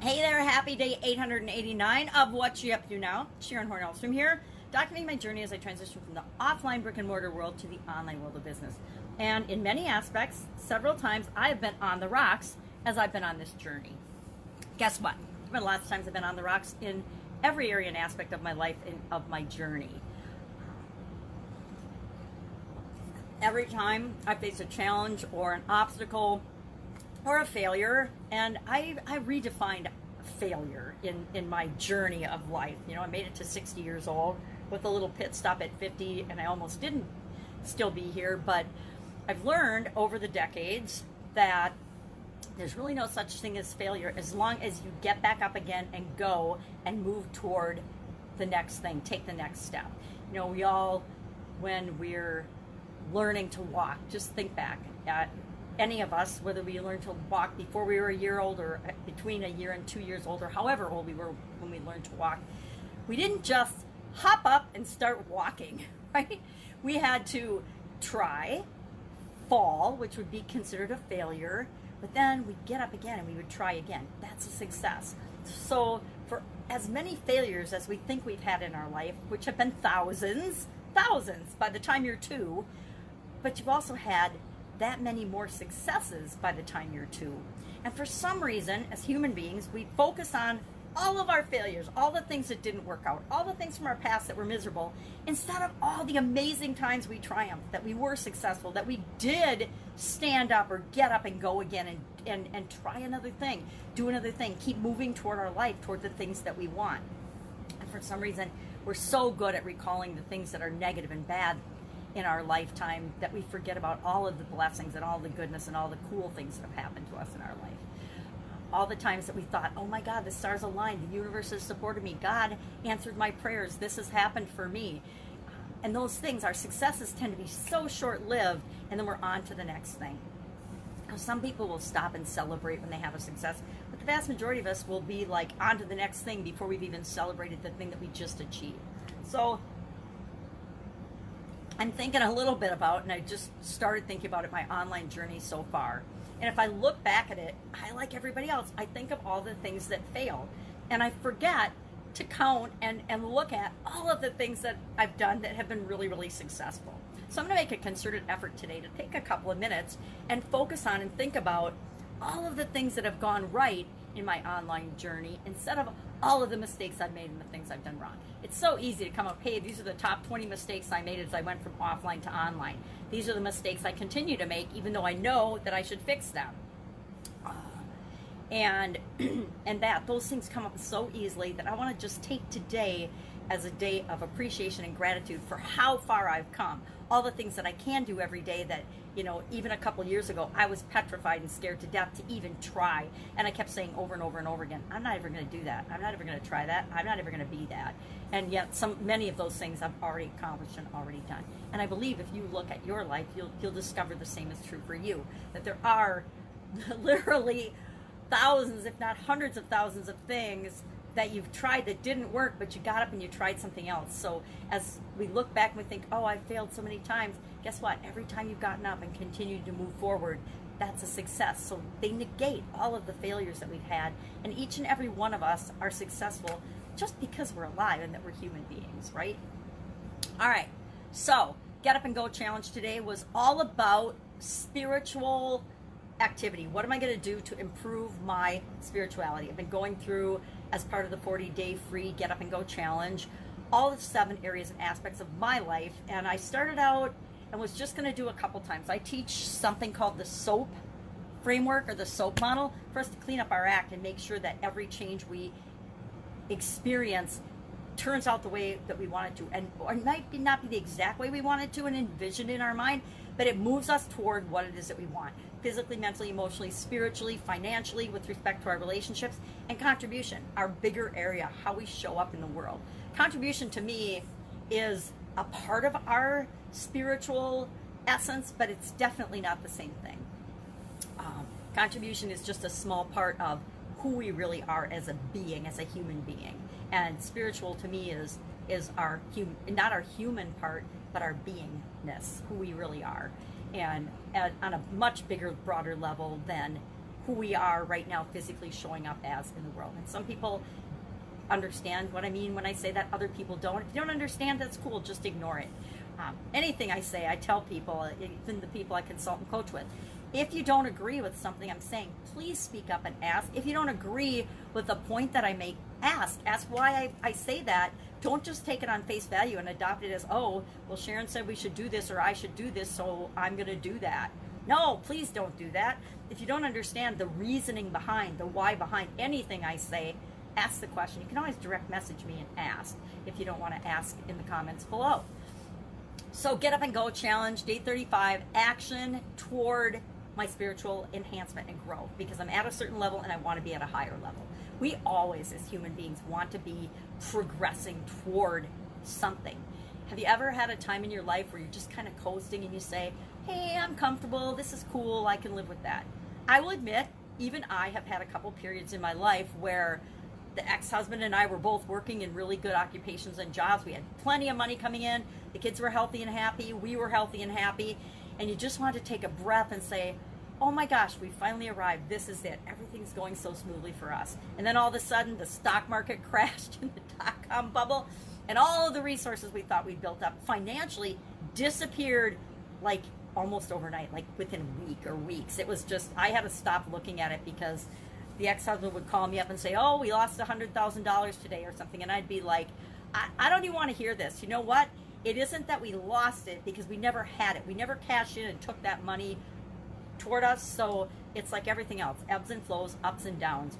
Hey there, happy day 889 of What You Up To Now. Sharon Horne-Ellstrom here, documenting my journey as I transition from the offline brick and mortar world to the online world of business. And in many aspects, several times I have been on the rocks as I've been on this journey. Guess what? There's been lots of times I've been on the rocks in every area and aspect of my life and of my journey. Every time I face a challenge or an obstacle or a failure, and I redefined failure in my journey of life. You know, I made it to 60 years old with a little pit stop at 50, and I almost didn't still be here, but I've learned over the decades that there's really no such thing as failure as long as you get back up again and go and move toward the next thing, take the next step. You know, we all, when we're learning to walk, just think back at any of us, whether we learned to walk before we were a year old or between a year and 2 years old or however old we were when we learned to walk, we didn't just hop up and start walking, right? We had to try, fall, which would be considered a failure, but then we'd get up again and we would try again. That's a success. So for as many failures as we think we've had in our life, which have been thousands by the time you're two, but you've also had that many more successes by the time you're two. And for some reason, as human beings, we focus on all of our failures, all the things that didn't work out, all the things from our past that were miserable, instead of all the amazing times we triumphed, that we were successful, that we did stand up or get up and go again and try another thing, do another thing, keep moving toward our life, toward the things that we want. And for some reason, we're so good at recalling the things that are negative and bad in our lifetime that we forget about all of the blessings and all the goodness and all the cool things that have happened to us in our life. All the times that we thought, oh my God, the stars aligned, the universe has supported me, God answered my prayers, this has happened for me. And those things, our successes tend to be so short-lived, and then we're on to the next thing. Now, some people will stop and celebrate when they have a success, but the vast majority of us will be like on to the next thing before we've even celebrated the thing that we just achieved. So I'm thinking a little bit about, and I just started thinking about it, my online journey so far. And if I look back at it, I, like everybody else, I think of all the things that failed. And I forget to count and look at all of the things that I've done that have been really, really successful. So I'm going to make a concerted effort today to take a couple of minutes and focus on and think about all of the things that have gone right in my online journey instead of all of the mistakes I've made and the things I've done wrong. It's so easy to come up, hey, these are the top 20 mistakes I made as I went from offline to online. These are the mistakes I continue to make even though I know that I should fix them. And that those things come up so easily that I want to just take today as a day of appreciation and gratitude for how far I've come. All the things that I can do every day that, you know, even a couple years ago, I was petrified and scared to death to even try. And I kept saying over and over and over again, I'm not ever going to do that. I'm not ever going to try that. I'm not ever going to be that. And yet many of those things I've already accomplished and already done. And I believe if you look at your life, you'll discover the same is true for you. That there are literally thousands, if not hundreds of thousands of things that you've tried that didn't work, but you got up and you tried something else. So as we look back and we think, oh, I failed so many times, guess what? Every time you've gotten up and continued to move forward, that's a success. So they negate all of the failures that we've had, and each and every one of us are successful just because we're alive and that we're human beings, right? All right, so Get Up and Go Challenge today was all about spiritual activity. What am I going to do to improve my spirituality? I've been going through, as part of the 40-day free Get Up and Go Challenge, all the 7 areas and aspects of my life. And I started out and was just going to do a couple times. I teach something called the SOAP framework or the SOAP model for us to clean up our act and make sure that every change we experience turns out the way that we want it to, and or might not be the exact way we want it to and envision in our mind, but it moves us toward what it is that we want, physically, mentally, emotionally, spiritually, financially, with respect to our relationships, and contribution, our bigger area, how we show up in the world. Contribution to me is a part of our spiritual essence, but it's definitely not the same thing. Contribution is just a small part of who we really are as a being, as a human being. And spiritual to me is our not our human part, but our beingness, who we really are, and on a much bigger, broader level than who we are right now, physically showing up as in the world. And some people understand what I mean when I say that, other people don't. If you don't understand, that's cool, just ignore it. Anything I say, I tell people, even the people I consult and coach with, if you don't agree with something I'm saying, please speak up and ask. If you don't agree with the point that I make, ask why I say that. Don't just take it on face value and adopt it as, oh, well, Sharon said we should do this, or I should do this, so I'm going to do that. No, please don't do that. If you don't understand the reasoning behind, the why behind anything I say, ask the question. You can always direct message me and ask if you don't want to ask in the comments below. So Get Up and Go Challenge, day 35, action toward my spiritual enhancement and growth, because I'm at a certain level and I want to be at a higher level. We always, as human beings, want to be progressing toward something. Have you ever had a time in your life where you're just kind of coasting and you say, hey, I'm comfortable, this is cool, I can live with that? I will admit, even I have had a couple periods in my life where the ex-husband and I were both working in really good occupations and jobs. We had plenty of money coming in. The kids were healthy and happy. We were healthy and happy. And you just want to take a breath and say, oh my gosh, we finally arrived. This is it. Everything's going so smoothly for us. And then all of a sudden, the stock market crashed in the dot-com bubble, and all of the resources we thought we'd built up financially disappeared like almost overnight, like within a week or weeks. It was just, I had to stop looking at it because the ex-husband would call me up and say, oh, we lost $100,000 today or something. And I'd be like, I don't even want to hear this. You know what? It isn't that we lost it, because we never had it. We never cashed in and took that money toward us. So it's like everything else, ebbs and flows, ups and downs.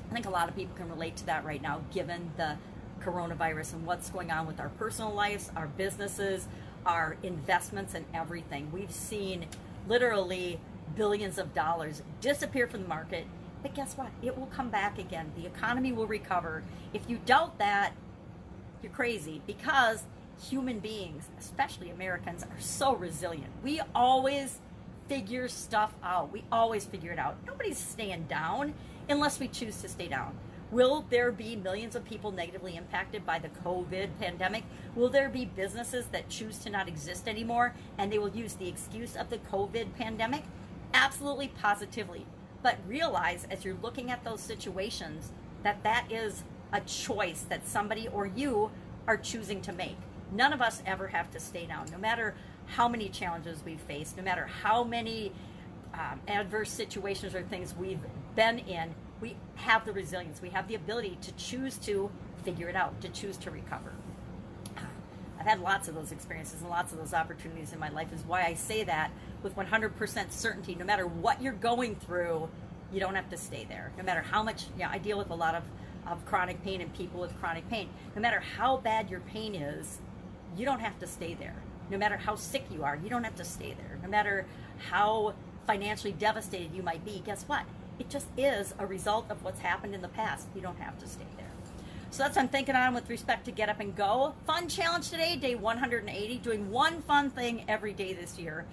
I think a lot of people can relate to that right now, given the coronavirus and what's going on with our personal lives, our businesses, our investments, and everything. We've seen literally billions of dollars disappear from the market. But guess what? It will come back again. The economy will recover. If you doubt that, you're crazy, because human beings, especially Americans, are so resilient. We always figure stuff out. We always figure it out. Nobody's staying down unless we choose to stay down. Will there be millions of people negatively impacted by the COVID pandemic? Will there be businesses that choose to not exist anymore and they will use the excuse of the COVID pandemic? Absolutely, positively. But realize, as you're looking at those situations, that that is a choice that somebody or you are choosing to make. None of us ever have to stay down, no matter how many challenges we've faced, no matter how many adverse situations or things we've been in. We have the resilience. We have the ability to choose to figure it out, to choose to recover. I've had lots of those experiences and lots of those opportunities in my life, is why I say that with 100% certainty. No matter what you're going through, you don't have to stay there. No matter how much, I deal with a lot of chronic pain and people with chronic pain. No matter how bad your pain is, you don't have to stay there. No matter how sick you are, you don't have to stay there. No matter how financially devastated you might be, guess what? It just is a result of what's happened in the past. You don't have to stay there. So that's what I'm thinking on with respect to Get Up and Go. Fun challenge today, day 180, doing one fun thing every day this year.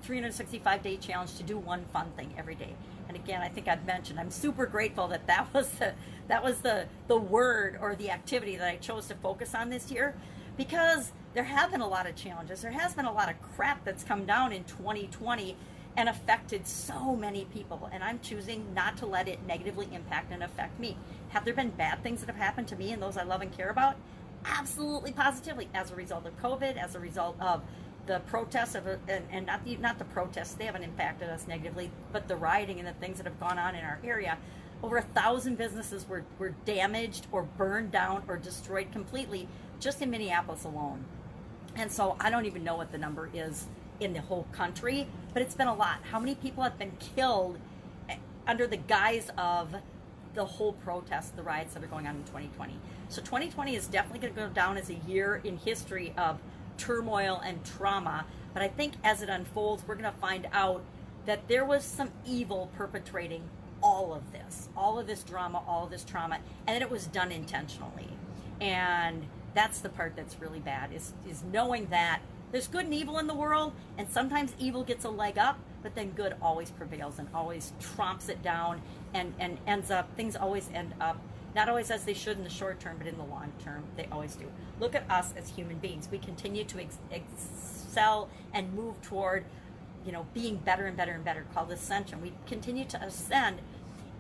365-day challenge to do one fun thing every day. And again, I think I've mentioned, I'm super grateful that that was the word or the activity that I chose to focus on this year, because there have been a lot of challenges. There has been a lot of crap that's come down in 2020 and affected so many people, and I'm choosing not to let it negatively impact and affect me. Have there been bad things that have happened to me and those I love and care about? Absolutely, positively, as a result of COVID, as a result of the protests and not the protests, they haven't impacted us negatively, but the rioting and the things that have gone on in our area. Over 1,000 businesses were damaged or burned down or destroyed completely just in Minneapolis alone. And so I don't even know what the number is in the whole country, but it's been a lot. How many people have been killed under the guise of the whole protest, the riots that are going on in 2020? So 2020 is definitely going to go down as a year in history of turmoil and trauma, but I think as it unfolds, we're going to find out that there was some evil perpetrating all of this drama, all of this trauma, and that it was done intentionally. And that's the part that's really bad, is knowing that there's good and evil in the world, and sometimes evil gets a leg up, but then good always prevails and always tromps it down, and ends up, things always end up, not always as they should in the short term, but in the long term, they always do. Look at us as human beings. We continue to excel and move toward being better and better and better, called ascension. We continue to ascend,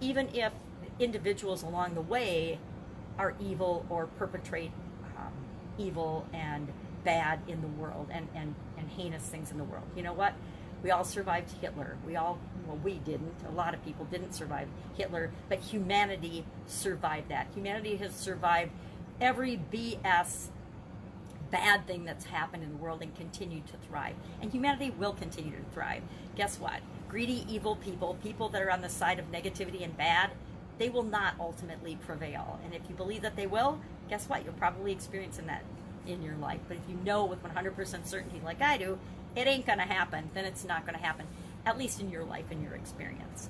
even if individuals along the way are evil or perpetrate evil and bad in the world and heinous things in the world. You know what? We all survived Hitler. We didn't. A lot of people didn't survive Hitler, but humanity survived that. Humanity has survived every BS bad thing that's happened in the world and continued to thrive. And humanity will continue to thrive. Guess what? Greedy, evil people that are on the side of negativity and bad, they will not ultimately prevail. And if you believe that they will, guess what? You're probably experiencing that in your life. But if you know with 100% certainty, like I do, it ain't going to happen, then it's not going to happen, at least in your life and your experience.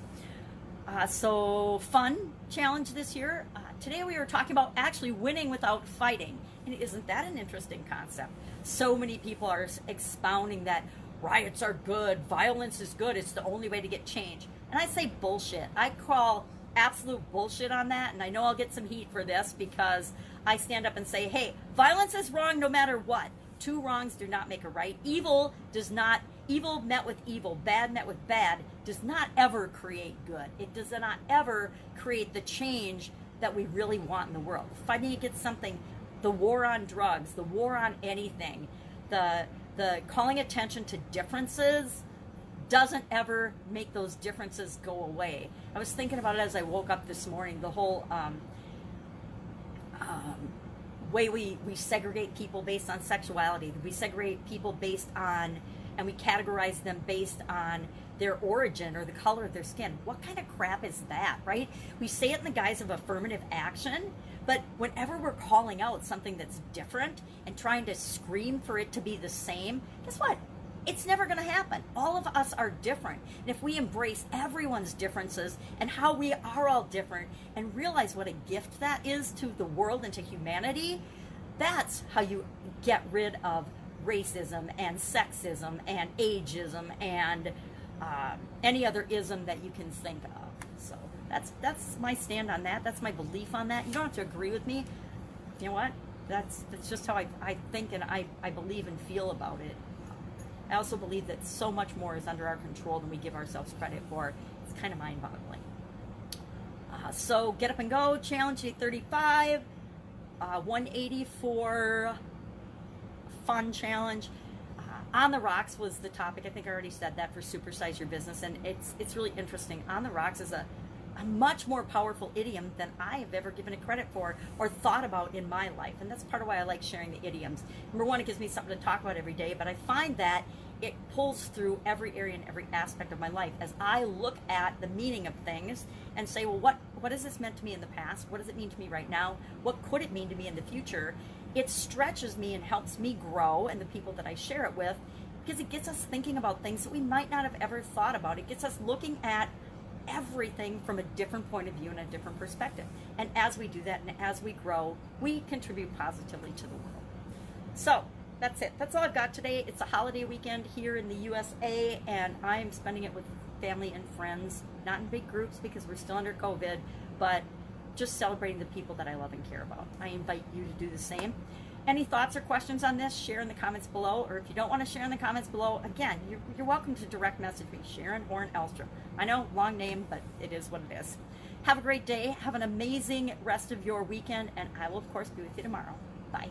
So fun challenge this year. Today we were talking about actually winning without fighting. And isn't that an interesting concept? So many people are expounding that riots are good, violence is good, it's the only way to get change. And I say bullshit. I call absolute bullshit on that, and I know I'll get some heat for this because I stand up and say, hey, violence is wrong no matter what. Two wrongs do not make a right. Evil met with evil, bad met with bad, does not ever create good. It does not ever create the change that we really want in the world. Fighting against something, the war on drugs, the war on anything, the calling attention to differences doesn't ever make those differences go away. I was thinking about it as I woke up this morning, the whole way we segregate people based on sexuality. We segregate people based on, and we categorize them based on their origin or the color of their skin. What kind of crap is that, right? We say it in the guise of affirmative action, but whenever we're calling out something that's different and trying to scream for it to be the same, guess what? It's never going to happen. All of us are different. And if we embrace everyone's differences and how we are all different and realize what a gift that is to the world and to humanity, that's how you get rid of racism and sexism and ageism and any other ism that you can think of. So that's my stand on that. That's my belief on that. You don't have to agree with me. You know what? That's just how I think and I believe and feel about it. I also believe that so much more is under our control than we give ourselves credit for. It's kind of mind-boggling. So get up and go, challenge 835, 180 for fun challenge. On the rocks was the topic. I think I already said that for Supersize Your Business, and it's really interesting. On the rocks is a much more powerful idiom than I have ever given it credit for or thought about in my life. And that's part of why I like sharing the idioms. Number one, it gives me something to talk about every day, but I find that it pulls through every area and every aspect of my life as I look at the meaning of things and say, well, what has this meant to me in the past? What does it mean to me right now? What could it mean to me in the future? It stretches me and helps me grow and the people that I share it with, because it gets us thinking about things that we might not have ever thought about. It gets us looking at everything from a different point of view and a different perspective. And as we do that and as we grow, we contribute positively to the world. So that's it. That's all I've got today. It's a holiday weekend here in the USA, and I'm spending it with family and friends, not in big groups because we're still under COVID, but just celebrating the people that I love and care about. I invite you to do the same. Any thoughts or questions on this, share in the comments below, or if you don't want to share in the comments below, again, you're welcome to direct message me, Sharon Horne-Ellstrom. I know, long name, but it is what it is. Have a great day. Have an amazing rest of your weekend, and I will, of course, be with you tomorrow. Bye.